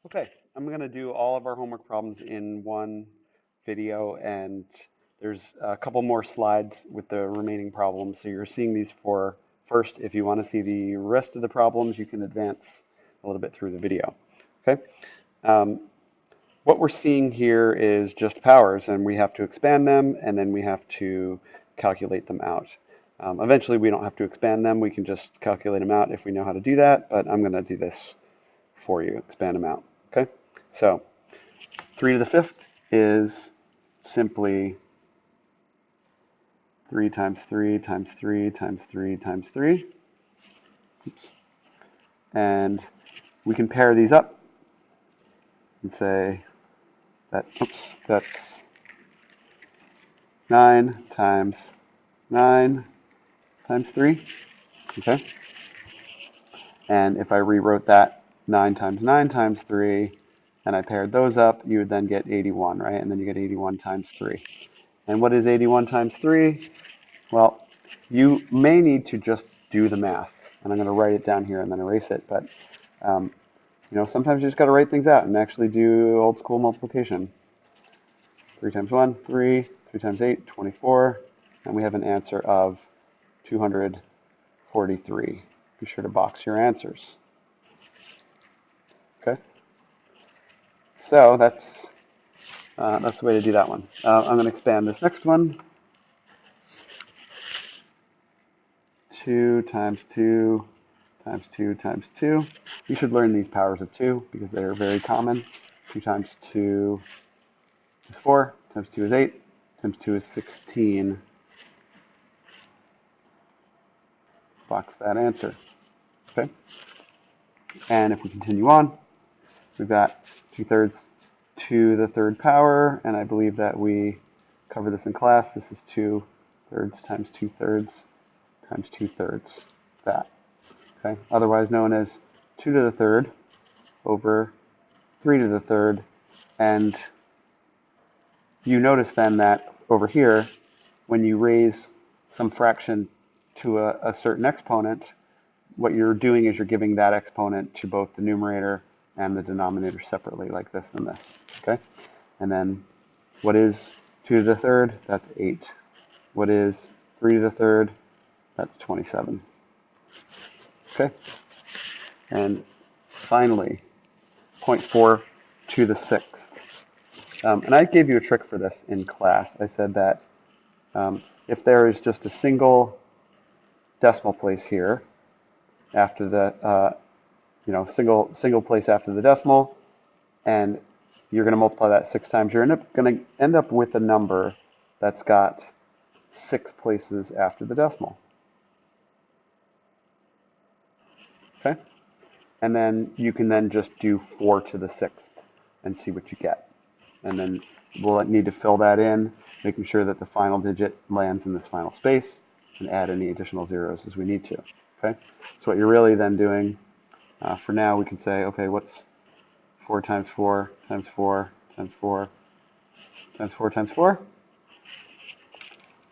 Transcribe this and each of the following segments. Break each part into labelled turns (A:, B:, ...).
A: Okay, I'm going to do all of our homework problems in one video, and there's a couple more slides with the remaining problems. So you're seeing these for first. If you want to see the rest of the problems, you can advance a little bit through the video. Okay, um, what we're seeing here is just powers, and we have to expand them, and then we have to calculate them out. Eventually, we don't have to expand them. We can just calculate them out if we know how to do that, but I'm going to do this for you, expand them out. Okay, so 3 to the 5th is simply 3 times 3 times 3 times 3 times 3. Oops. And we can pair these up and say that, oops, that's 9 times 9 times 3. Okay. And if I rewrote that 9 times 9 times 3, and I paired those up, you would then get 81, right? And then you get 81 times 3. And what is 81 times 3? Well, you may need to just do the math, and I'm going to write it down here and then erase it. But sometimes you just got to write things out and actually do old school multiplication. 3 times 1, 3. 3 times 8, 24. And we have an answer of 243. Be sure to box your answers. Okay. So that's the way to do that one. I'm going to expand this next one. 2 times 2 times 2 times 2. You should learn these powers of 2 because they are very common. 2 times 2 is 4, times 2 is 8, times 2 is 16. Box that answer. Okay? And if we continue on, we've got 2/3 to the third power, and I believe that we cover this in class. This is 2/3 times 2/3 times 2/3. That. Okay? Otherwise known as 2 to the third over 3 to the third. And you notice then that over here, when you raise some fraction to a certain exponent, what you're doing is you're giving that exponent to both the numerator and the denominator separately, like this and this. Okay? And then what is 2 to the third? That's 8. What is 3 to the third? That's 27. Okay? And finally, 0.4 to the 6th. And I gave you a trick for this in class. I said that if there is just a single decimal place here after the, single place after the decimal, and you're going to multiply that 6 times, you're going to end up with a number that's got 6 places after the decimal. Okay? And then you can then just do 4 to the 6th and see what you get. And then we'll need to fill that in, making sure that the final digit lands in this final space, and add any additional zeros as we need to. Okay? So what you're really then doing, for now, we can say, okay, what's 4 times 4 times 4 times 4 times 4 times 4?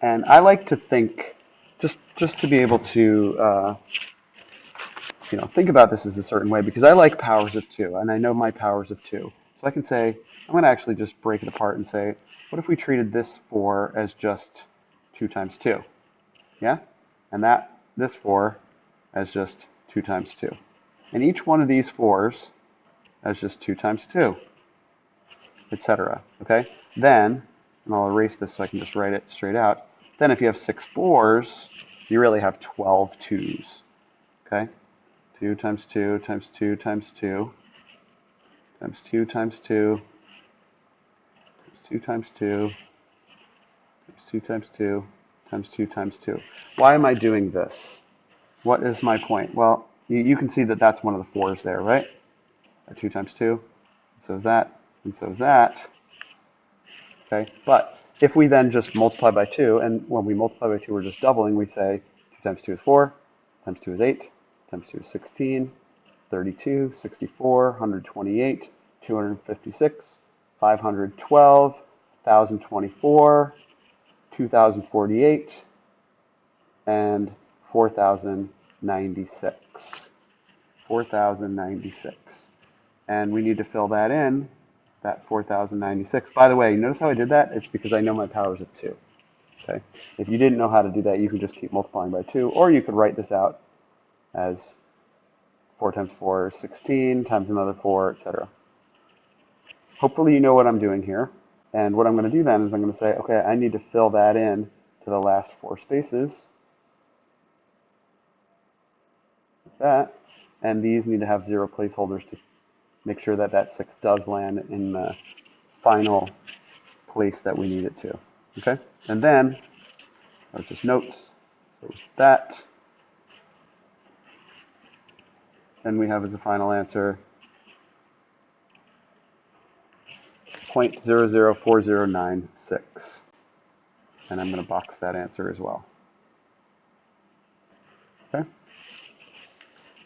A: And I like to think, just to be able to think about this as a certain way, because I like powers of 2, and I know my powers of 2. So I can say, I'm going to actually just break it apart and say, what if we treated this 4 as just 2 times 2? Yeah? And this 4 as just 2 times 2. And each one of these 4s as just 2 times 2, etc. Okay? Then, and I'll erase this so I can just write it straight out, then if you have 6 4s, you really have 12 2s. Okay? 2 times 2 times 2 times 2 times 2 times 2 times 2 times 2 times 2 times 2 times 2 times 2. Why am I doing this? What is my point? Well, you can see that that's one of the 4s there, right? 2 times 2, so that, and so that. Okay, but if we then just multiply by 2, and when we multiply by 2, we're just doubling, we say 2 times 2 is 4, times 2 is 8, times 2 is 16, 32, 64, 128, 256, 512, 1024, 2048, and 4096. 4096. And we need to fill that in, that 4,096. By the way, notice how I did that? It's because I know my powers of 2. Okay? If you didn't know how to do that, you could just keep multiplying by 2, or you could write this out as 4 times 4 is 16, times another 4, etc. Hopefully you know what I'm doing here. And what I'm going to do then is I'm going to say, okay, I need to fill that in to the last 4 spaces. Like that. And these need to have 0 placeholders to make sure that that 6 does land in the final place that we need it to. Okay? And then, that's just notes. So that. And we have as a final answer 0.004096. And I'm going to box that answer as well. Okay?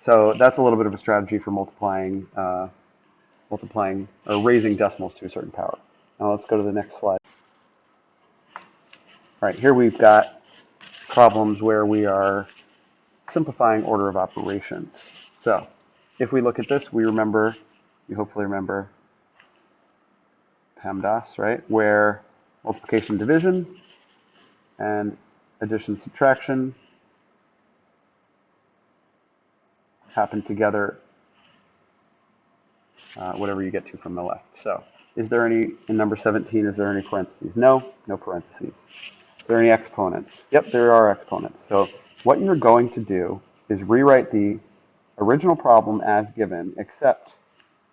A: So that's a little bit of a strategy for multiplying or raising decimals to a certain power. Now let's go to the next slide. All right, here we've got problems where we are simplifying order of operations. So if we look at this, we hopefully remember PEMDAS, right? Where multiplication, division, and addition, subtraction happen together, whatever you get to from the left. So is there any, in number 17, is there any parentheses? No, no parentheses. Is there any exponents? Yep, there are exponents. So what you're going to do is rewrite the original problem as given, except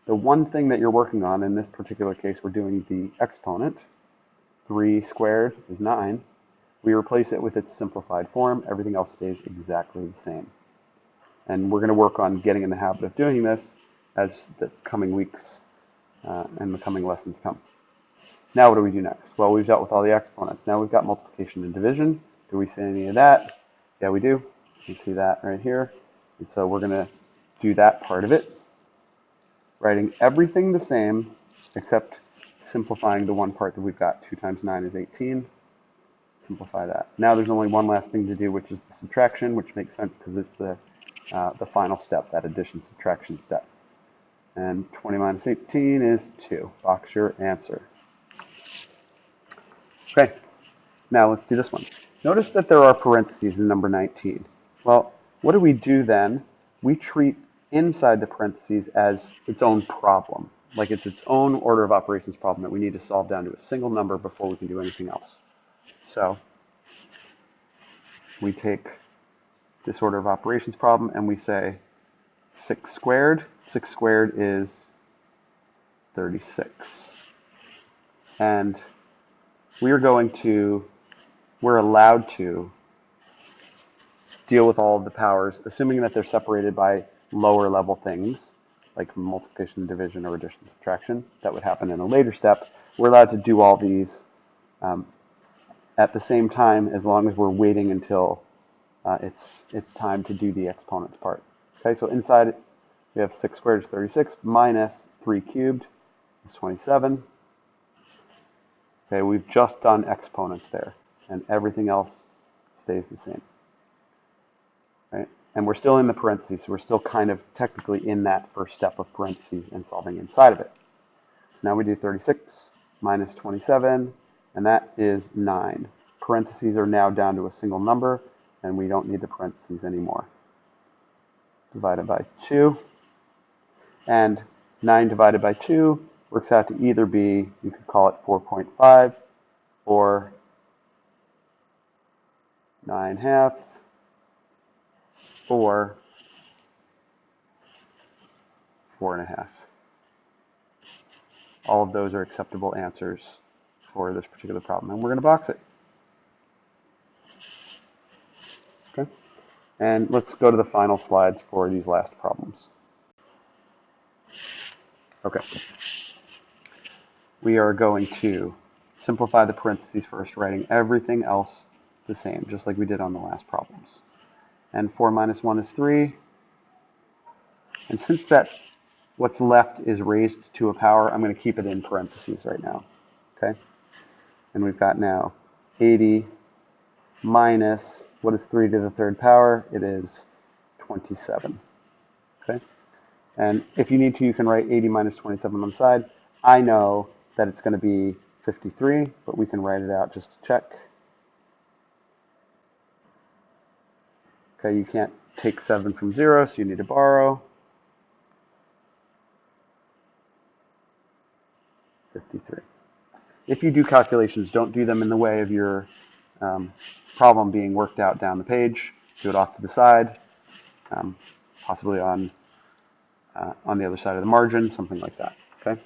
A: the one thing that you're working on, in this particular case, we're doing the exponent. 3 squared is 9. We replace it with its simplified form. Everything else stays exactly the same. And we're going to work on getting in the habit of doing this as the coming weeks and the coming lessons come. Now what do we do next? Well, we've dealt with all the exponents. Now we've got multiplication and division. Do we see any of that? Yeah, we do. You see that right here. And so we're going to do that part of it, writing everything the same except simplifying the one part that we've got. 2 times 9 is 18. Simplify that. Now there's only one last thing to do, which is the subtraction, which makes sense because it's the final step, that addition subtraction step. And 20 minus 18 is 2. Box your answer. Okay, now let's do this one. Notice that there are parentheses in number 19. Well, what do we do then? We treat inside the parentheses as its own problem, like it's its own order of operations problem that we need to solve down to a single number before we can do anything else. So we take this order of operations problem and we say 6 squared. 6 squared is 36. And we're allowed to deal with all of the powers, assuming that they're separated by lower level things, like multiplication, division, or addition, subtraction. That would happen in a later step. We're allowed to do all these at the same time, as long as we're waiting until it's time to do the exponents part. Okay, so inside we have 6 squared is 36 minus 3 cubed is 27. Okay, we've just done exponents there, and everything else stays the same. Right? And we're still in the parentheses, so we're still kind of technically in that first step of parentheses and solving inside of it. So now we do 36 minus 27, and that is 9. Parentheses are now down to a single number, and we don't need the parentheses anymore. Divided by 2. And 9 divided by 2 works out to either be, you could call it 4.5, or 9/2, or 4.5. All of those are acceptable answers for this particular problem, and we're going to box it. Okay, and let's go to the final slides for these last problems. Okay, we are going to simplify the parentheses first, writing everything else the same, just like we did on the last problems. And 4 minus 1 is 3. And since what's left is raised to a power, I'm going to keep it in parentheses right now. Okay? And we've got now 80 minus, what is 3 to the third power? It is 27. Okay? And if you need to, you can write 80 minus 27 on the side. I know that it's going to be 53, but we can write it out just to check. Okay, you can't take 7 from 0, so you need to borrow. 53. If you do calculations, don't do them in the way of your problem being worked out down the page. Do it off to the side, possibly on the other side of the margin, something like that. Okay.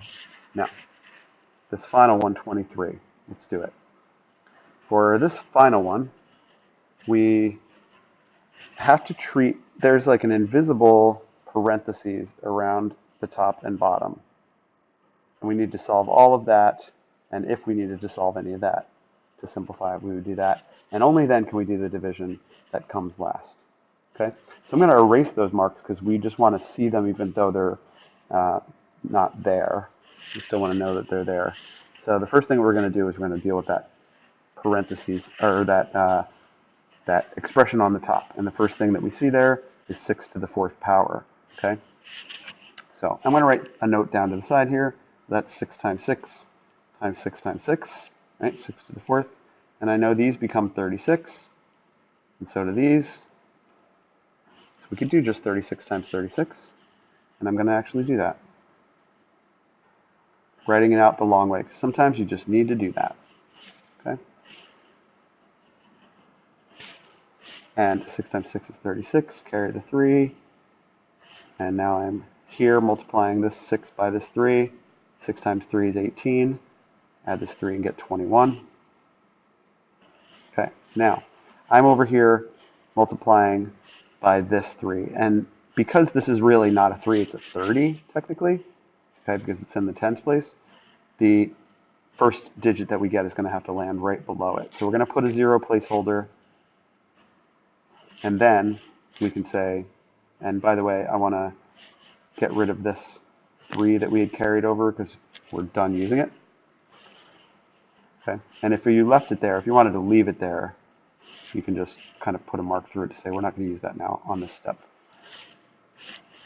A: Now, this final 123. Let's do it. For this final one, we have to treat, there's like an invisible parentheses around the top and bottom. And we need to solve all of that. And if we needed to solve any of that to simplify it, we would do that. And only then can we do the division that comes last. Okay, so I'm going to erase those marks because we just want to see them even though they're not there. We still want to know that they're there. So the first thing we're going to do is we're going to deal with that parentheses, or that expression on the top. And the first thing that we see there is 6 to the 4th power. Okay, so I'm going to write a note down to the side here. That's 6 times 6 times 6 times 6, right? 6 to the 4th. And I know these become 36, and so do these. So we could do just 36 times 36, and I'm going to actually do that. Writing it out the long way, because sometimes you just need to do that. Okay? And 6 times 6 is 36, carry the 3, and now I'm here multiplying this 6 by this 3. 6 times 3 is 18. Add this 3 and get 21. Okay, now I'm over here multiplying by this 3. And because this is really not a 3, it's a 30 technically, okay, because it's in the tens place, the first digit that we get is going to have to land right below it. So we're going to put a 0 placeholder, and then we can say, and by the way, I want to get rid of this 3 that we had carried over because we're done using it. Okay, and if you left it there, if you wanted to leave it there, you can just kind of put a mark through it to say we're not going to use that now on this step.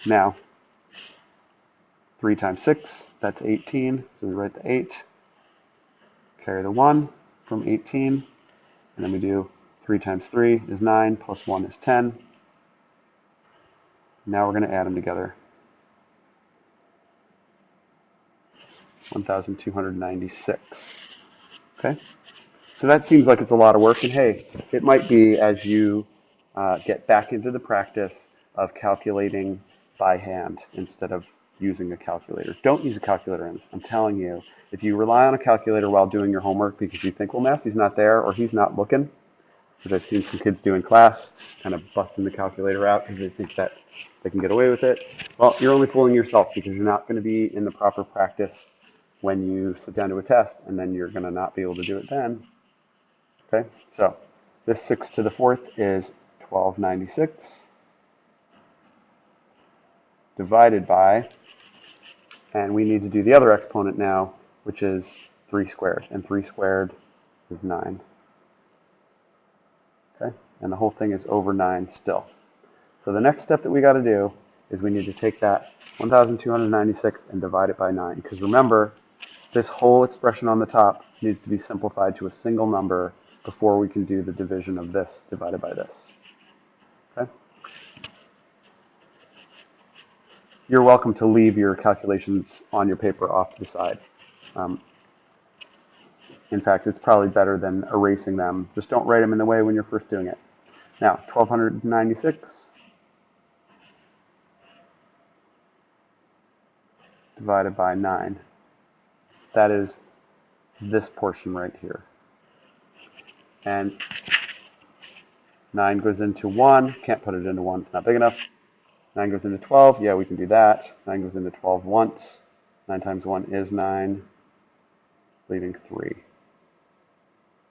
A: Now, 3 times 6, that's 18, so we write the 8, carry the 1 from 18, and then we do 3 times 3 is 9, plus 1 is 10. Now we're going to add them together. 1,296. Okay, so that seems like it's a lot of work, and hey, it might be as you get back into the practice of calculating by hand instead of using a calculator. Don't use a calculator in this. I'm telling you, if you rely on a calculator while doing your homework because you think, well, Massey's not there or he's not looking, which I've seen some kids do in class, kind of busting the calculator out because they think that they can get away with it. Well, you're only fooling yourself because you're not going to be in the proper practice when you sit down to a test, and then you're going to not be able to do it then. Okay, so this 6 to the 4th is 1296 divided by, and we need to do the other exponent now, which is 3 squared, and 3 squared is 9. Okay, and the whole thing is over 9 still. So the next step that we got to do is we need to take that 1,296 and divide it by 9, because remember, this whole expression on the top needs to be simplified to a single number before we can do the division of this divided by this. Okay? You're welcome to leave your calculations on your paper off to the side. In fact, it's probably better than erasing them. Just don't write them in the way when you're first doing it. Now, 1,296 divided by 9. That is this portion right here. And 9 goes into 1. Can't put it into 1. It's not big enough. 9 goes into 12. Yeah, we can do that. 9 goes into 12 once. 9 times 1 is 9, leaving 3.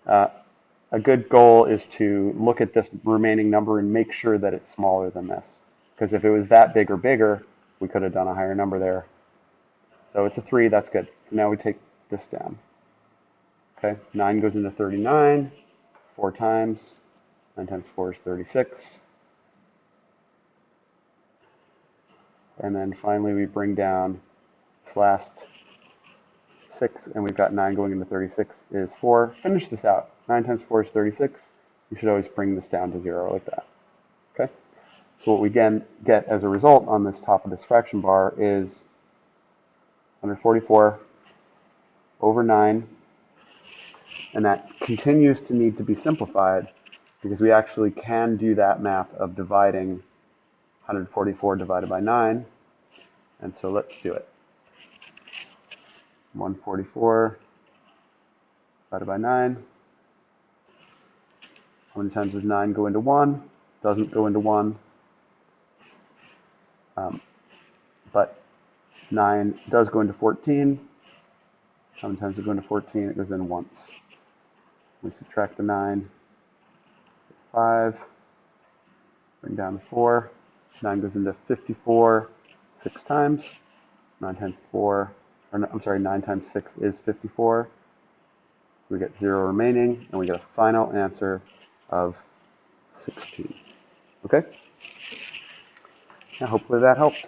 A: A good goal is to look at this remaining number and make sure that it's smaller than this. Because if it was that big or bigger, we could have done a higher number there. So it's a 3. That's good. So now we take this down. Okay, 9 goes into 39, 4 times. 9 times 4 is 36. And then finally we bring down this last 6, and we've got 9 going into 36 is 4. Finish this out. 9 times 4 is 36. You should always bring this down to 0 like that. Okay? So what we again get as a result on this top of this fraction bar is 144 over 9. And that continues to need to be simplified because we actually can do that math of dividing 144 divided by 9. And so let's do it. 144 divided by 9. How many times does 9 go into 1? Doesn't go into 1. But 9 does go into 14. How many times does it go into 14? It goes in once. We subtract the 9, 5, bring down the 4. 9 goes into 54 6 times. 9 times 4, or no, I'm sorry, 9 times 6 is 54. We get 0 remaining, and we get a final answer of 16. Okay? Now hopefully that helped.